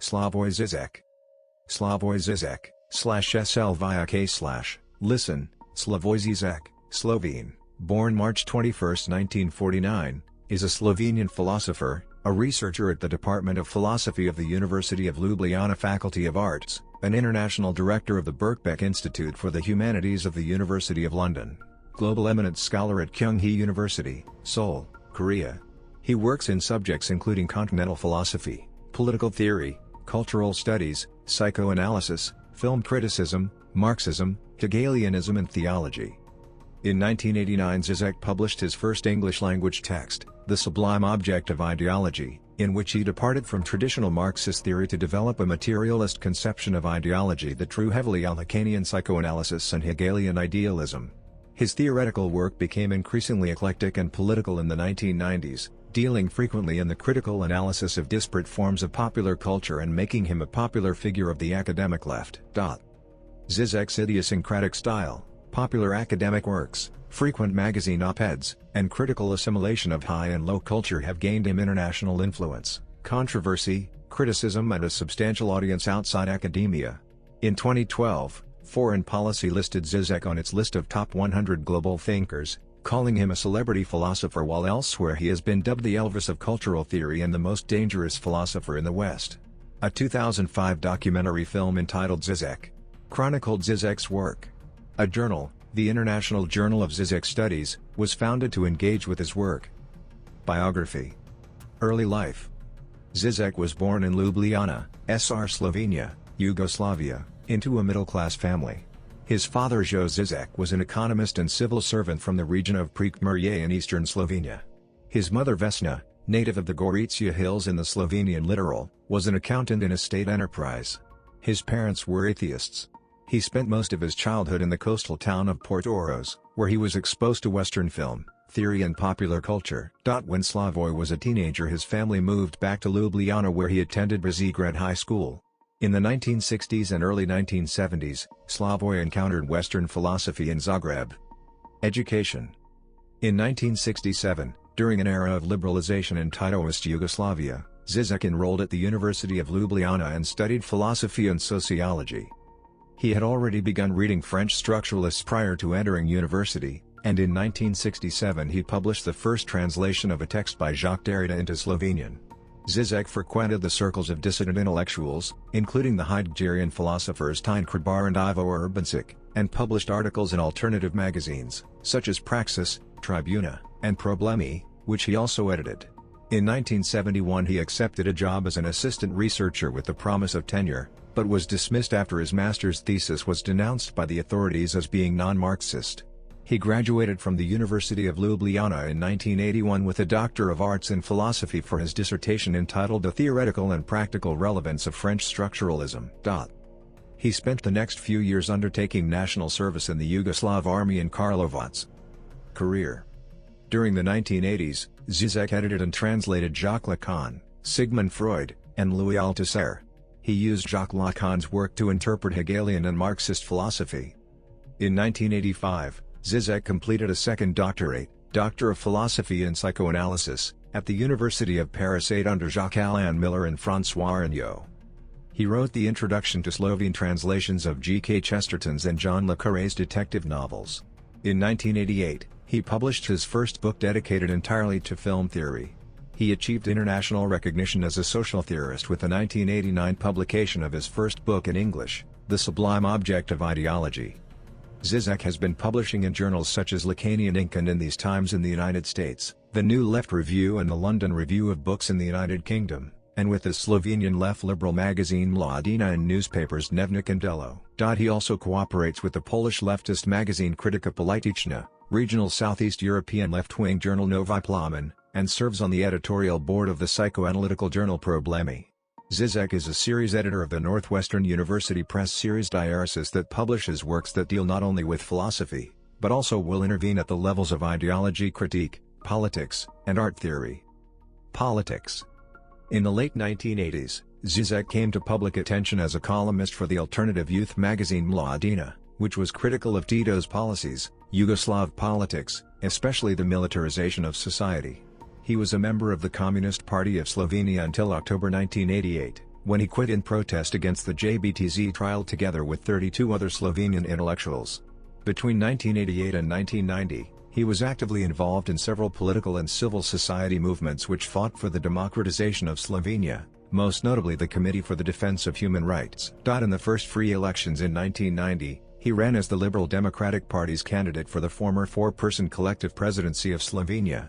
SLAH-voɪ ZHEE-zhek. SLAH-voɪ ZHEE-zhek, /SLAH-voɪ listen, Slavoj Žižek, Slovene, born March 21, 1949, is a Slovenian philosopher, a researcher at the Department of Philosophy of the University of Ljubljana Faculty of Arts, an international director of the Birkbeck Institute for the Humanities of the University of London, global eminent scholar at Kyung Hee University, Seoul, Korea. He works in subjects including continental philosophy, political theory, cultural studies, psychoanalysis, film criticism, Marxism, Hegelianism and theology. In 1989 Žižek published his first English-language text, The Sublime Object of Ideology, in which he departed from traditional Marxist theory to develop a materialist conception of ideology that drew heavily on Lacanian psychoanalysis and Hegelian idealism. His theoretical work became increasingly eclectic and political in the 1990s, dealing frequently in the critical analysis of disparate forms of popular culture and making him a popular figure of the academic left. Žižek's idiosyncratic style, popular academic works, frequent magazine op-eds, and critical assimilation of high and low culture have gained him international influence, controversy, criticism and a substantial audience outside academia. In 2012, Foreign Policy listed Žižek on its list of top 100 global thinkers, calling him a celebrity philosopher, while elsewhere he has been dubbed the Elvis of cultural theory and the most dangerous philosopher in the West. A 2005 documentary film entitled ʻSLAH-voɪ chronicled Žižek's work. A journal, the International Journal of Žižek Studies, was founded to engage with his work. Biography. Early life. Žižek was born in Ljubljana, SR Slovenia, Yugoslavia, into a middle-class family. His father Jo Žižek was an economist and civil servant from the region of Prekmurje in eastern Slovenia. His mother Vesna, native of the Gorizia Hills in the Slovenian littoral, was an accountant in a state enterprise. His parents were atheists. He spent most of his childhood in the coastal town of Portorož, where he was exposed to Western film, theory and popular culture. When Slavoj was a teenager his family moved back to Ljubljana where he attended Bežigrad High School. In the 1960s and early 1970s, Slavoj encountered Western philosophy in Zagreb. Education. In 1967, during an era of liberalization in Titoist Yugoslavia, Žižek enrolled at the University of Ljubljana and studied philosophy and sociology. He had already begun reading French structuralists prior to entering university, and in 1967 he published the first translation of a text by Jacques Derrida into Slovenian. Žižek frequented the circles of dissident intellectuals, including the Heideggerian philosophers Tine Krabar and Ivo Urbancic, and published articles in alternative magazines, such as Praxis, Tribuna, and Problemi, which he also edited. In 1971 he accepted a job as an assistant researcher with the promise of tenure, but was dismissed after his master's thesis was denounced by the authorities as being non-Marxist. He graduated from the University of Ljubljana in 1981 with a Doctor of Arts in Philosophy for his dissertation entitled The Theoretical and Practical Relevance of French Structuralism. He spent the next few years undertaking national service in the Yugoslav army in Karlovac. Career. During the 1980s, Žižek edited and translated Jacques Lacan, Sigmund Freud, and Louis Althusser. He used Jacques Lacan's work to interpret Hegelian and Marxist philosophy. In 1985, Žižek completed a second doctorate, Doctor of Philosophy and Psychoanalysis, at the University of Paris 8 under Jacques-Alain Miller and François Arnaud. He wrote the introduction to Slovene translations of G.K. Chesterton's and John le Carré's detective novels. In 1988, he published his first book dedicated entirely to film theory. He achieved international recognition as a social theorist with the 1989 publication of his first book in English, The Sublime Object of Ideology. Žižek has been publishing in journals such as Lacanian Inc. and In These Times in the United States, the New Left Review and the London Review of Books in the United Kingdom, and with the Slovenian left liberal magazine Mladina and newspapers Dnevnik and Delo. He also cooperates with the Polish leftist magazine Krytyka Polityczna, regional Southeast European left-wing journal Nowy Plamen, and serves on the editorial board of the psychoanalytical journal Problemi. Žižek is a series editor of the Northwestern University Press series Diaresis that publishes works that deal not only with philosophy, but also will intervene at the levels of ideology critique, politics, and art theory. Politics. In the late 1980s, Žižek came to public attention as a columnist for the alternative youth magazine Mladina, which was critical of Tito's policies, Yugoslav politics, especially the militarization of society. He was a member of the Communist Party of Slovenia until October 1988, when he quit in protest against the JBTZ trial together with 32 other Slovenian intellectuals. Between 1988 and 1990, he was actively involved in several political and civil society movements which fought for the democratization of Slovenia, most notably the Committee for the Defense of Human Rights. In the first free elections in 1990, he ran as the Liberal Democratic Party's candidate for the former four-person collective presidency of Slovenia.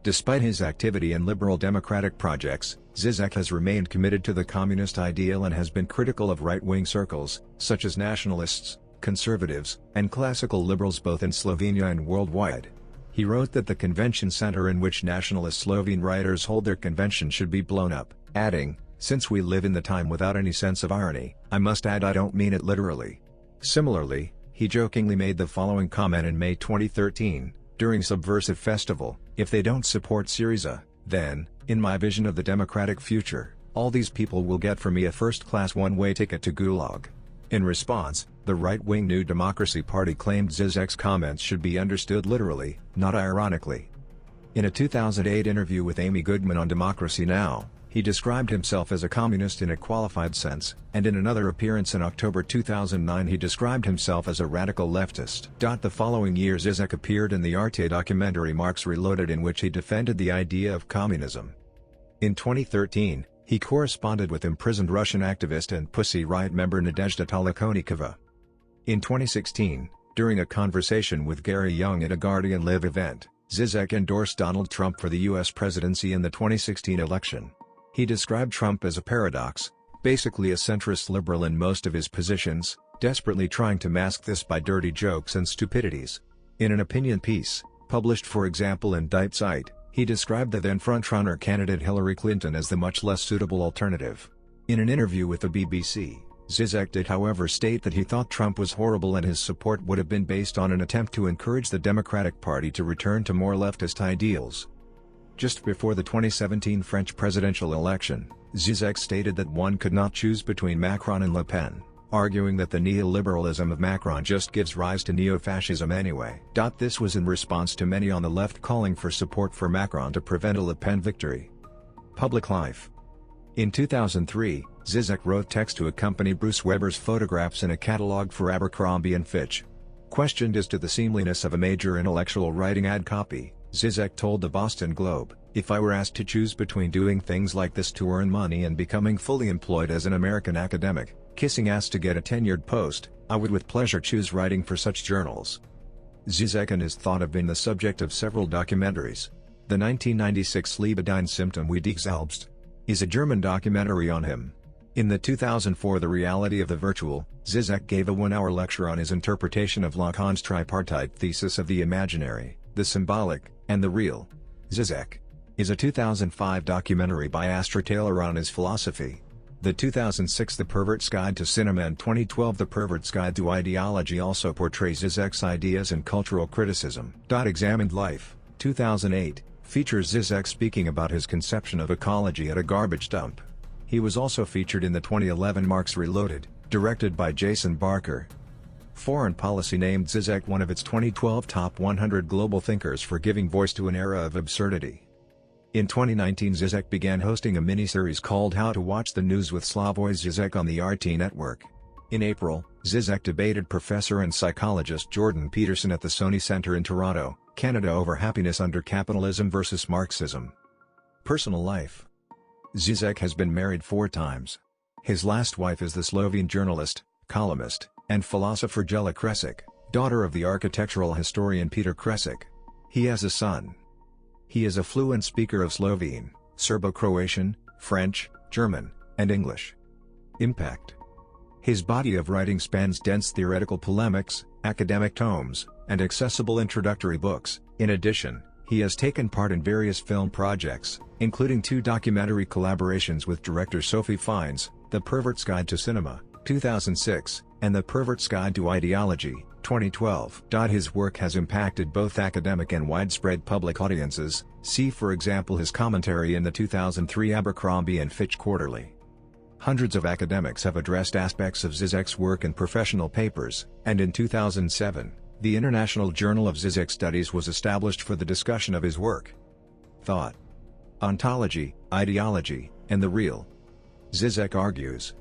Despite his activity in liberal democratic projects, Žižek has remained committed to the communist ideal and has been critical of right-wing circles, such as nationalists, conservatives, and classical liberals both in Slovenia and worldwide. He wrote that the convention center in which nationalist Slovene writers hold their convention should be blown up, adding, "Since we live in the time without any sense of irony, I must add I don't mean it literally." Similarly, he jokingly made the following comment in May 2013, during Subversive Festival: "If they don't support Syriza, then, in my vision of the democratic future, all these people will get for me a first-class one-way ticket to Gulag." In response, the right-wing New Democracy Party claimed Žižek's comments should be understood literally, not ironically. In a 2008 interview with Amy Goodman on Democracy Now!, he described himself as a communist in a qualified sense, and in another appearance in October 2009 he described himself as a radical leftist. The following year Žižek appeared in the Arte documentary Marx Reloaded, in which he defended the idea of communism. In 2013, he corresponded with imprisoned Russian activist and Pussy Riot member Nadezhda Tolokonikova. In 2016, during a conversation with Gary Young at a Guardian Live event, Žižek endorsed Donald Trump for the U.S. presidency in the 2016 election. He described Trump as a paradox, basically a centrist liberal in most of his positions, desperately trying to mask this by dirty jokes and stupidities. In an opinion piece, published for example in Die Zeit, he described the then frontrunner candidate Hillary Clinton as the much less suitable alternative. In an interview with the BBC, Žižek did however state that he thought Trump was horrible and his support would have been based on an attempt to encourage the Democratic Party to return to more leftist ideals. Just before the 2017 French presidential election, Žižek stated that one could not choose between Macron and Le Pen, arguing that the neoliberalism of Macron just gives rise to neo-fascism anyway. This was in response to many on the left calling for support for Macron to prevent a Le Pen victory. Public life. In 2003, Žižek wrote text to accompany Bruce Weber's photographs in a catalogue for Abercrombie & Fitch. Questioned as to the seemliness of a major intellectual writing ad copy, Žižek told the Boston Globe, "If I were asked to choose between doing things like this to earn money and becoming fully employed as an American academic, kissing ass to get a tenured post, I would with pleasure choose writing for such journals." Žižek and his thought have been the subject of several documentaries. The 1996 Liebe dein Symptom wie dich selbst is a German documentary on him. In the 2004 The Reality of the Virtual, Žižek gave a 1-hour lecture on his interpretation of Lacan's tripartite thesis of the imaginary, the symbolic, and the real. Žižek is a 2005 documentary by Astra Taylor on his philosophy. The 2006 The Pervert's Guide to Cinema and 2012 The Pervert's Guide to Ideology also portrays Žižek's ideas and cultural criticism. Examined Life, 2008, features Žižek speaking about his conception of ecology at a garbage dump. He was also featured in the 2011 Marx Reloaded, directed by Jason Barker. Foreign Policy named Žižek one of its 2012 top 100 global thinkers for giving voice to an era of absurdity. In 2019 Žižek began hosting a mini-series called How to Watch the News with Slavoj Žižek on the RT network. In April, Žižek debated professor and psychologist Jordan Peterson at the Sony Center in Toronto, Canada over happiness under capitalism versus Marxism. Personal life. Žižek has been married 4 times. His last wife is the Slovene journalist, columnist, and philosopher Jela Kresik, daughter of the architectural historian Peter Kresik. He has a son. He is a fluent speaker of Slovene, Serbo-Croatian, French, German, and English. Impact. His body of writing spans dense theoretical polemics, academic tomes, and accessible introductory books. In addition, he has taken part in various film projects, including 2 documentary collaborations with director Sophie Fiennes, The Pervert's Guide to Cinema, 2006, and The Pervert's Guide to Ideology, 2012. His work has impacted both academic and widespread public audiences, see for example his commentary in the 2003 Abercrombie & Fitch Quarterly. Hundreds of academics have addressed aspects of Žižek's work in professional papers, and in 2007, the International Journal of Žižek Studies was established for the discussion of his work. Thought. ontology, ideology, and the real. Žižek argues.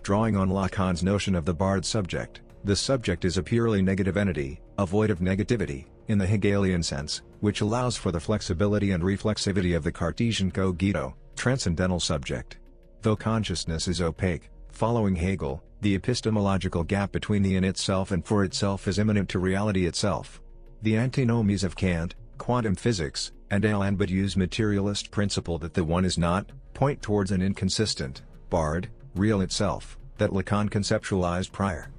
Drawing on Lacan's notion of the barred subject, the subject is a purely negative entity, void of negativity, in the Hegelian sense, which allows for the flexibility and reflexivity of the Cartesian cogito, transcendental subject. Though consciousness is opaque, following Hegel, the epistemological gap between the in itself and for itself is immanent to reality itself. The antinomies of Kant, quantum physics, and Alain Badiou's materialist principle that the one is not, point towards an inconsistent, barred, real itself, that Lacan conceptualized prior.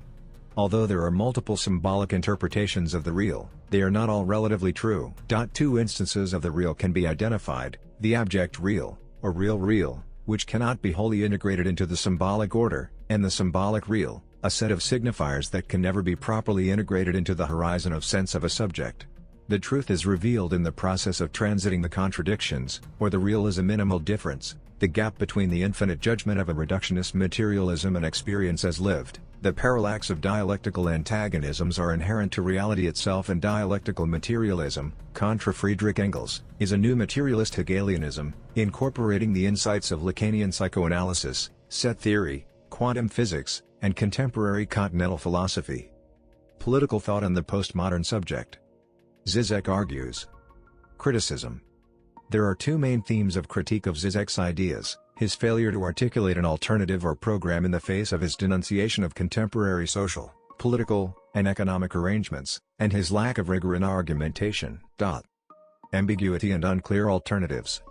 Although there are multiple symbolic interpretations of the real, they are not all relatively true. Two instances of the real can be identified, the abject real, or real, which cannot be wholly integrated into the symbolic order, and the symbolic real, a set of signifiers that can never be properly integrated into the horizon of sense of a subject. The truth is revealed in the process of transiting the contradictions, or the real is a minimal difference, the gap between the infinite judgment of a reductionist materialism and experience as lived. The parallax of dialectical antagonisms are inherent to reality itself, and dialectical materialism, contra Friedrich Engels, is a new materialist Hegelianism, incorporating the insights of Lacanian psychoanalysis, set theory, quantum physics, and contemporary continental philosophy. Political thought and the postmodern subject. Žižek argues. Criticism. There are two main themes of critique of Žižek's ideas: his failure to articulate an alternative or program in the face of his denunciation of contemporary social, political, and economic arrangements, and his lack of rigor in argumentation. Ambiguity and unclear alternatives.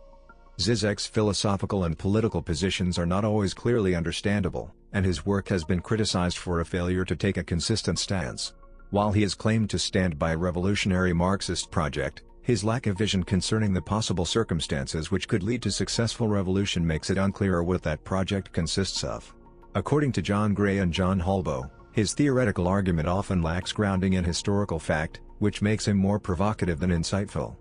Žižek's philosophical and political positions are not always clearly understandable, and his work has been criticized for a failure to take a consistent stance. While he has claimed to stand by a revolutionary Marxist project, his lack of vision concerning the possible circumstances which could lead to successful revolution makes it unclear what that project consists of. According to John Gray and John Holbo, his theoretical argument often lacks grounding in historical fact, which makes him more provocative than insightful.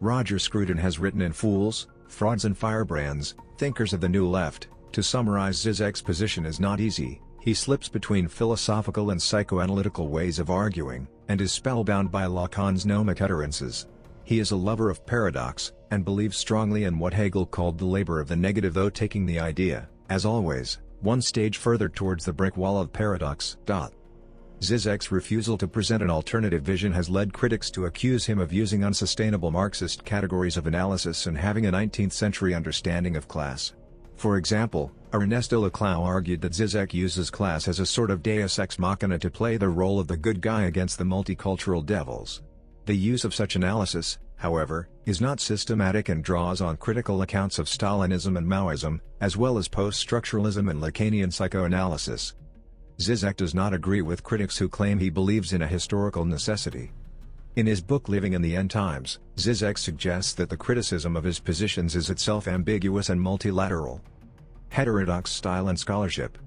Roger Scruton has written in Fools, Frauds and Firebrands, Thinkers of the New Left, to summarize Žižek's position is not easy. He slips between philosophical and psychoanalytical ways of arguing, and is spellbound by Lacan's gnomic utterances. He is a lover of paradox, and believes strongly in what Hegel called the labor of the negative, though taking the idea, as always, one stage further towards the brick wall of paradox. Žižek's refusal to present an alternative vision has led critics to accuse him of using unsustainable Marxist categories of analysis and having a 19th-century understanding of class. For example, Ernesto Laclau argued that Žižek uses class as a sort of deus ex machina to play the role of the good guy against the multicultural devils. The use of such analysis, however, is not systematic and draws on critical accounts of Stalinism and Maoism, as well as post-structuralism and Lacanian psychoanalysis. Žižek does not agree with critics who claim he believes in a historical necessity. In his book Living in the End Times, Žižek suggests that the criticism of his positions is itself ambiguous and multilateral. Heterodox style and scholarship.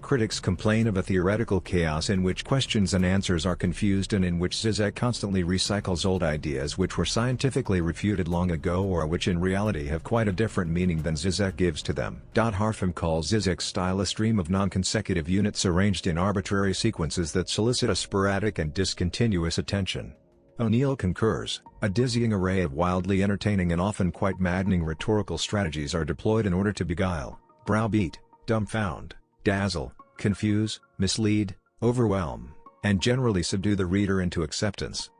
Critics complain of a theoretical chaos in which questions and answers are confused and in which Žižek constantly recycles old ideas which were scientifically refuted long ago or which in reality have quite a different meaning than Žižek gives to them. Harfam calls Žižek's style a stream of non-consecutive units arranged in arbitrary sequences that solicit a sporadic and discontinuous attention. O'Neill concurs, a dizzying array of wildly entertaining and often quite maddening rhetorical strategies are deployed in order to beguile, browbeat, dumbfound, dazzle, confuse, mislead, overwhelm, and generally subdue the reader into acceptance.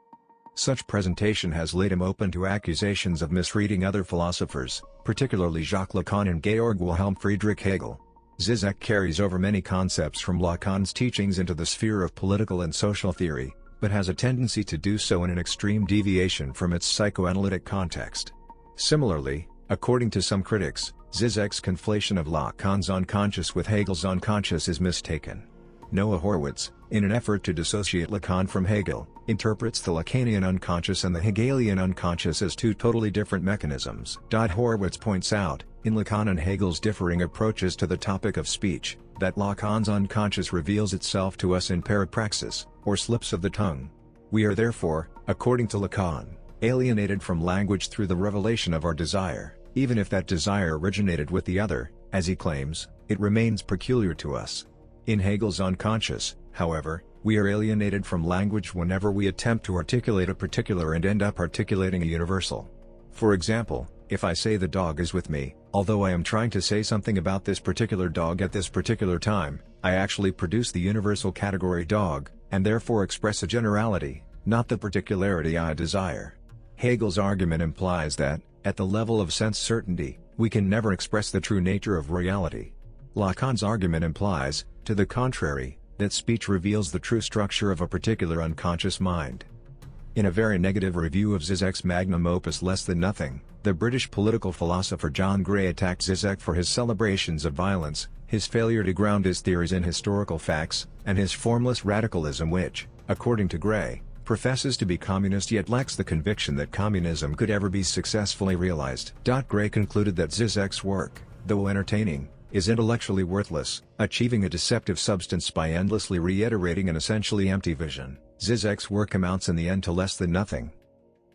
Such presentation has laid him open to accusations of misreading other philosophers, particularly Jacques Lacan and Georg Wilhelm Friedrich Hegel. Žižek carries over many concepts from Lacan's teachings into the sphere of political and social theory, but has a tendency to do so in an extreme deviation from its psychoanalytic context. Similarly, according to some critics, Žižek's conflation of Lacan's unconscious with Hegel's unconscious is mistaken. Noah Horwitz, in an effort to dissociate Lacan from Hegel, interprets the Lacanian unconscious and the Hegelian unconscious as two totally different mechanisms. Horwitz points out, in Lacan and Hegel's differing approaches to the topic of speech, that Lacan's unconscious reveals itself to us in parapraxis, or slips of the tongue. We are therefore, according to Lacan, alienated from language through the revelation of our desire. Even if that desire originated with the other, as he claims, it remains peculiar to us. In Hegel's unconscious, however, we are alienated from language whenever we attempt to articulate a particular and end up articulating a universal. For example, if I say the dog is with me, although I am trying to say something about this particular dog at this particular time, I actually produce the universal category dog, and therefore express a generality, not the particularity I desire. Hegel's argument implies that, at the level of sense certainty, we can never express the true nature of reality. Lacan's argument implies, to the contrary, that speech reveals the true structure of a particular unconscious mind. In a very negative review of Zizek's magnum opus Less Than Nothing, the British political philosopher John Gray attacked Zizek for his celebrations of violence, his failure to ground his theories in historical facts, and his formless radicalism which, according to Gray, professes to be communist yet lacks the conviction that communism could ever be successfully realized. Gray concluded that Zizek's work, though entertaining, is intellectually worthless, achieving a deceptive substance by endlessly reiterating an essentially empty vision. Zizek's work amounts in the end to less than nothing.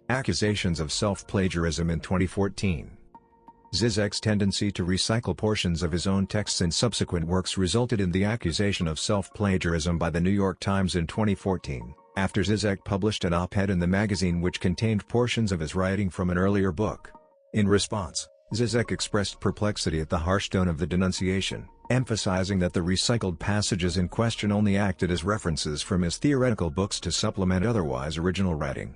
Accusations of self-plagiarism in 2014. Zizek's tendency to recycle portions of his own texts in subsequent works resulted in the accusation of self-plagiarism by the New York Times in 2014, after Zizek published an op-ed in the magazine which contained portions of his writing from an earlier book. In response, Zizek expressed perplexity at the harsh tone of the denunciation, emphasizing that the recycled passages in question only acted as references from his theoretical books to supplement otherwise original writing.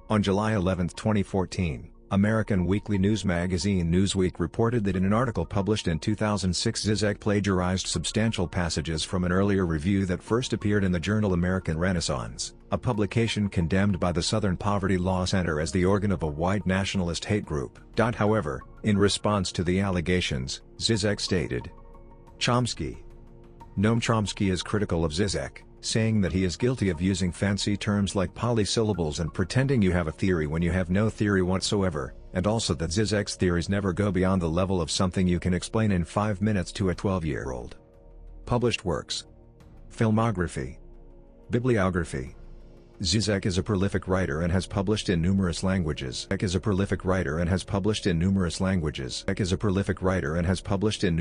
On July 11, 2014, American weekly news magazine Newsweek reported that in an article published in 2006 Zizek plagiarized substantial passages from an earlier review that first appeared in the journal American Renaissance, a publication condemned by the Southern Poverty Law Center as the organ of a white nationalist hate group. However, in response to the allegations, Zizek stated, Chomsky. Noam Chomsky is critical of Zizek, saying that he is guilty of using fancy terms like polysyllables and pretending you have a theory when you have no theory whatsoever, and also that Zizek's theories never go beyond the level of something you can explain in 5 minutes to a 12-year-old. Published works. Filmography. Bibliography. Zizek is a prolific writer and has published in numerous languages. Zizek is a prolific writer and has published in numerous languages. Zizek is a prolific writer and has published in